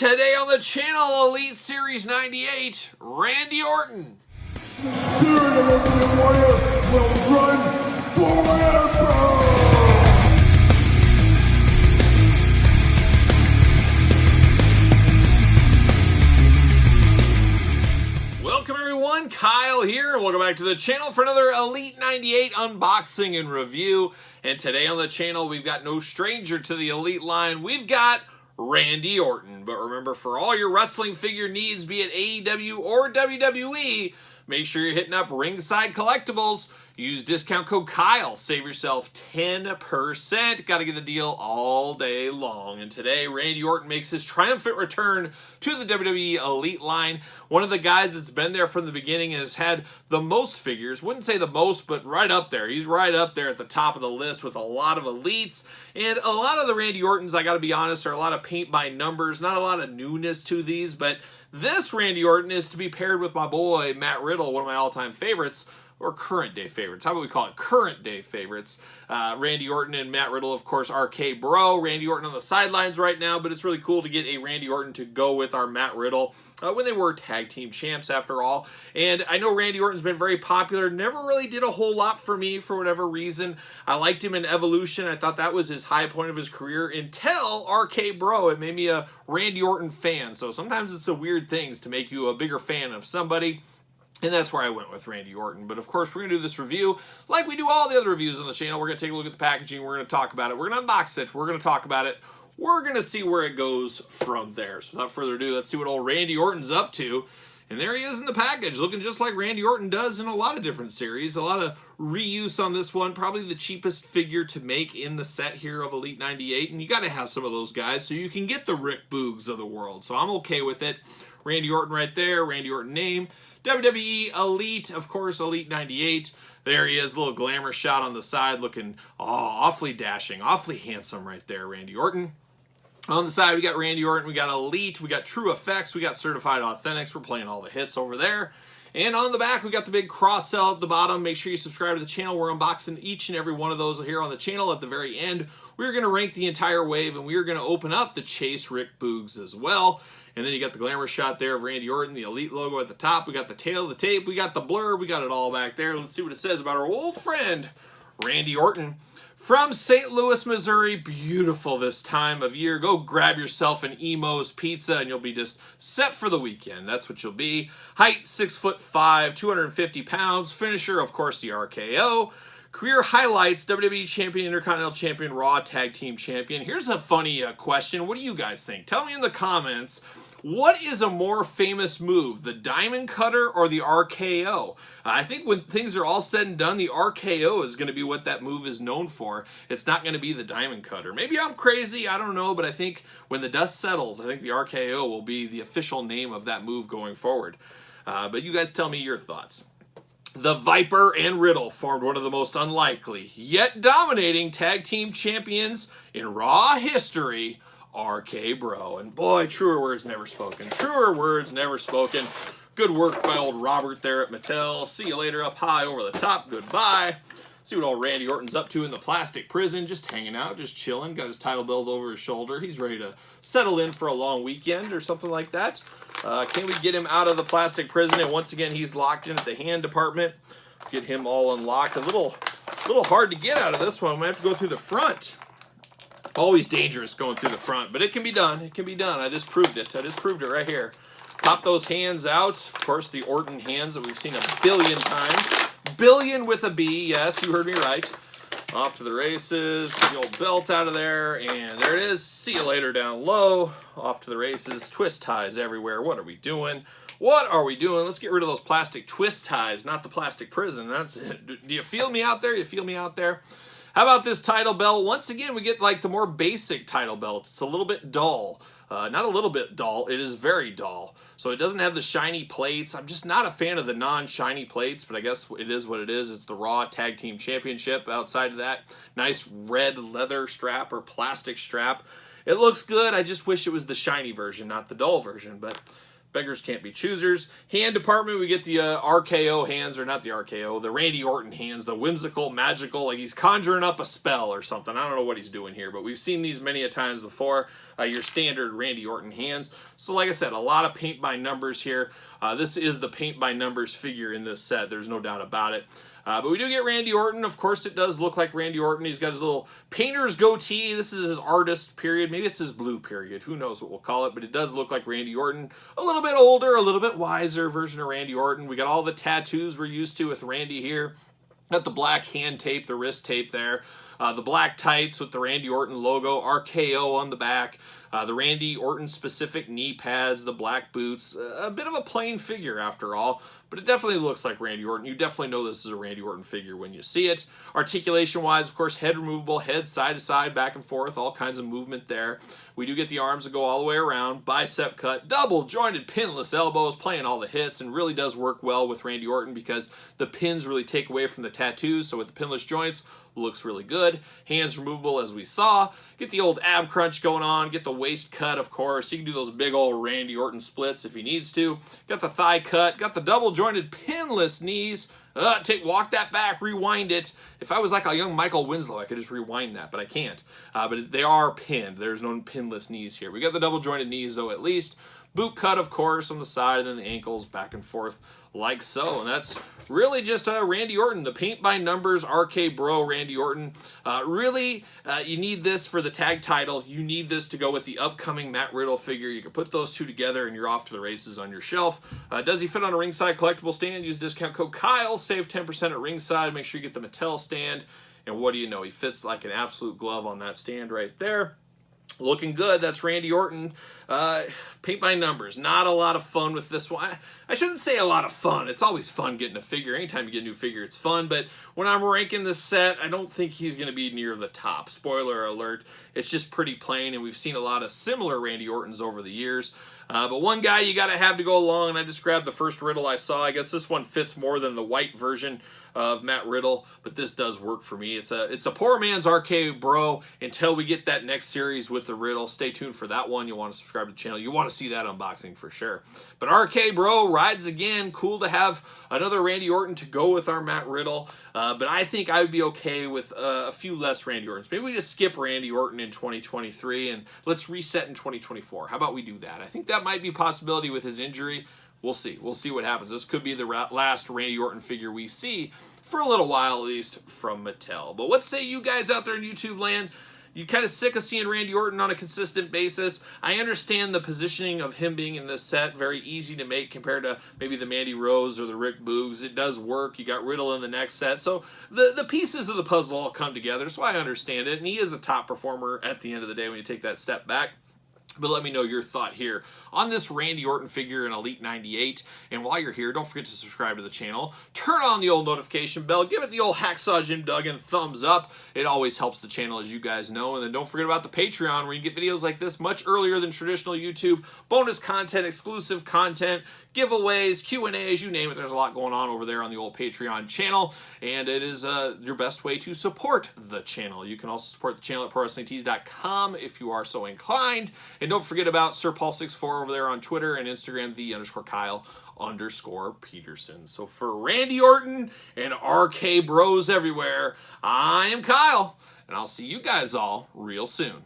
Today on the channel, Elite Series 98, Randy Orton. The spirit of Ultimate Warrior will run forever! Welcome everyone, Kyle here, and welcome back to the channel for another Elite 98 unboxing and review. And today on the channel, we've got no stranger to the Elite line. We've got Randy Orton. But remember, for all your wrestling figure needs, be it AEW or WWE, make sure you're hitting up Ringside Collectibles. Use discount code Kyle. Save yourself 10%. Got to get a deal all day long. And today, Randy Orton makes his triumphant return to the WWE Elite line. One of the guys that's been there from the beginning and has had the most figures. Wouldn't say the most, but right up there. He's right up there at the top of the list with a lot of Elites. And a lot of the Randy Ortons, I got to be honest, are a lot of paint by numbers. Not a lot of newness to these, but this Randy Orton is to be paired with my boy, Matt Riddle, one of my all-time favorites. Or current day favorites. How about we call it current day favorites? Randy Orton and Matt Riddle, of course, RK Bro. Randy Orton on the sidelines right now, but it's really cool to get a Randy Orton to go with our Matt Riddle when they were tag team champs after all. And I know Randy Orton's been very popular. Never really did a whole lot for me for whatever reason. I liked him in Evolution. I thought that was his high point of his career until RK Bro. It made me a Randy Orton fan. So sometimes it's the weird things to make you a bigger fan of somebody. And that's where I went with Randy Orton. But of course, we're going to do this review like we do all the other reviews on the channel. We're going to take a look at the packaging. We're going to talk about it. We're going to unbox it. We're going to talk about it. We're going to see where it goes from there. So without further ado, let's see what old Randy Orton's up to. And there he is in the package, looking just like Randy Orton does in a lot of different series. A lot of reuse on this one. Probably the cheapest figure to make in the set here of Elite 98. And you got to have some of those guys so you can get the Rick Boogs of the world. So I'm okay with it. Randy Orton right there. Randy Orton name. WWE Elite, of course, Elite 98. There he is, a little glamour shot on the side, looking awfully dashing, awfully handsome right there, Randy Orton. On the side, we got Randy Orton, we got Elite, we got True Effects, we got Certified Authentics. We're playing all the hits over there. And on the back, we got the big cross-sell at the bottom. Make sure you subscribe to the channel. We're unboxing each and every one of those here on the channel. At the very end, we're going to rank the entire wave, and we're going to open up the Chase Rick Boogs as well. And then you got the glamour shot there of Randy Orton, the Elite logo at the top. We got the tail of the tape. We got the blur. We got it all back there. Let's see what it says about our old friend, Randy Orton. From St. Louis, Missouri. Beautiful this time of year. Go grab yourself an Emo's Pizza and you'll be just set for the weekend. That's what you'll be. Height, 6'5", 250 pounds. Finisher, of course, the RKO. Career highlights, WWE Champion, Intercontinental Champion, Raw Tag Team Champion. Here's a funny question. What do you guys think? Tell me in the comments, what is a more famous move, the Diamond Cutter or the RKO? I think when things are all said and done, the RKO is going to be what that move is known for. It's not going to be the Diamond Cutter. Maybe I'm crazy, I don't know, but I think when the dust settles, I think the RKO will be the official name of that move going forward. But you guys tell me your thoughts. The Viper and Riddle formed one of the most unlikely, yet dominating tag team champions in Raw history, RK Bro. And boy, truer words never spoken. Truer words never spoken. Good work by old Robert there at Mattel. See you later up high over the top. Goodbye. See what old Randy Orton's up to in the plastic prison. Just hanging out, just chilling. Got his title belt over his shoulder. He's ready to settle in for a long weekend or something like that. Can we get him out of the plastic prison? And once again, he's locked in at the hand department. Get him all unlocked. A little hard to get out of this one. We have to go through the front. Always dangerous going through the front, but it can be done. It can be done. I just proved it. I just proved it right here. Pop those hands out. Of course, the Orton hands that we've seen a billion times. Billion with a B. Yes, you heard me right. Off to the races. Get the old belt out of there. And there it is. See you later down low. Off to the races. Twist ties everywhere. What are we doing? What are we doing? Let's get rid of those plastic twist ties, not the plastic prison. That's it. Do you feel me out there? You feel me out there? How about this title belt? Once again, we get like the more basic title belt. It's a little bit dull. Not a little bit dull. It is very dull. So it doesn't have the shiny plates. I'm just not a fan of the non-shiny plates, but I guess it is what it is. It's the Raw Tag Team Championship. Outside of that, nice red leather strap or plastic strap. It looks good. I just wish it was the shiny version, not the dull version. But Beggars can't be choosers. Hand department, we get the RKO hands, or not the RKO, the Randy Orton hands, the whimsical, magical, like he's conjuring up a spell or something. I don't know what he's doing here, but we've seen these many a times before. Your standard Randy Orton hands. So like I said, a lot of paint by numbers here. This is the paint by numbers figure in this set. There's no doubt about it. But we do get Randy Orton. Of course, it does look like Randy Orton. He's got his little painter's goatee. This is his artist period. Maybe it's his blue period. Who knows what we'll call it, but it does look like Randy Orton. A little bit older, a little bit wiser version of Randy Orton. We got all the tattoos we're used to with Randy here. Got the black hand tape, the wrist tape there. The black tights with the Randy Orton logo, RKO on the back. The Randy Orton specific knee pads, the black boots. A bit of a plain figure after all, but it definitely looks like Randy Orton. You definitely know this is a Randy Orton figure when you see it. Articulation wise, of course, head removable, head side to side, back and forth, all kinds of movement there. We do get the arms that go all the way around, bicep cut, double jointed pinless elbows, playing all the hits, and really does work well with Randy Orton because the pins really take away from the tattoos. So with the pinless joints, looks really good. Hands removable as we saw. Get the old ab crunch going on. Get the waist cut, of course. He can do those big old Randy Orton splits if he needs to. Got the thigh cut. Got the double jointed pinless knees. Walk that back, rewind it. If I was like a young Michael Winslow, I could just rewind that, but I can't. But they are pinned. There's no pinless knees here. We got the double jointed knees though at least. Boot cut, of course, on the side, and then the ankles back and forth like so. And that's really just Randy Orton, the paint by numbers RK Bro Randy Orton. You need this for the tag title. You need this to go with the upcoming Matt Riddle figure. You can put those two together and you're off to the races on your shelf. Does he fit on a ringside collectible stand? Use discount code Kyle, save 10% at ringside. Make sure you get the Mattel stand. And what do you know? He fits like an absolute glove on that stand right there. Looking good. That's Randy Orton. Paint by numbers. Not a lot of fun with this one. I shouldn't say a lot of fun. It's always fun getting a figure. Anytime you get a new figure, it's fun. But when I'm ranking this set, I don't think he's going to be near the top. Spoiler alert. It's just pretty plain, and we've seen a lot of similar Randy Ortons over the years. But one guy you got to have to go along, and I just grabbed the first Riddle I saw. I guess this one fits more than the white version of Matt Riddle, but this does work for me. It's a poor man's RK Bro until we get that next series with the Riddle. Stay tuned for that one. You want to subscribe to the channel. You want to see that unboxing for sure. But RK Bro rides again. Cool to have another Randy Orton to go with our Matt Riddle. But I think I would be okay with a few less Randy Ortons. Maybe we just skip Randy Orton in 2023 and let's reset in 2024. How about we do that? I think that might be a possibility with his injury. We'll see. We'll see what happens. This could be the last Randy Orton figure we see for a little while, at least, from Mattel. But what say you guys out there in YouTube land? You kind of sick of seeing Randy Orton on a consistent basis. I understand the positioning of him being in this set. Very easy to make compared to maybe the Mandy Rose or the Rick Boogs. It does work. You got Riddle in the next set. So the pieces of the puzzle all come together. So I understand it. And he is a top performer at the end of the day when you take that step back. But let me know your thought here on this Randy Orton figure in Elite 98. And while you're here, don't forget to subscribe to the channel. Turn on the old notification bell. Give it the old Hacksaw Jim Duggan thumbs up. It always helps the channel, as you guys know. And then don't forget about the Patreon, where you get videos like this much earlier than traditional YouTube. Bonus content, exclusive content, giveaways, Q&As, you name it. There's a lot going on over there on the old Patreon channel. And it is your best way to support the channel. You can also support the channel at ProWrestlingTees.com if you are so inclined. And don't forget about Sir Paul64 over there on Twitter and Instagram, _Kyle_Peterson. So for Randy Orton and RK Bros everywhere, I am Kyle, and I'll see you guys all real soon.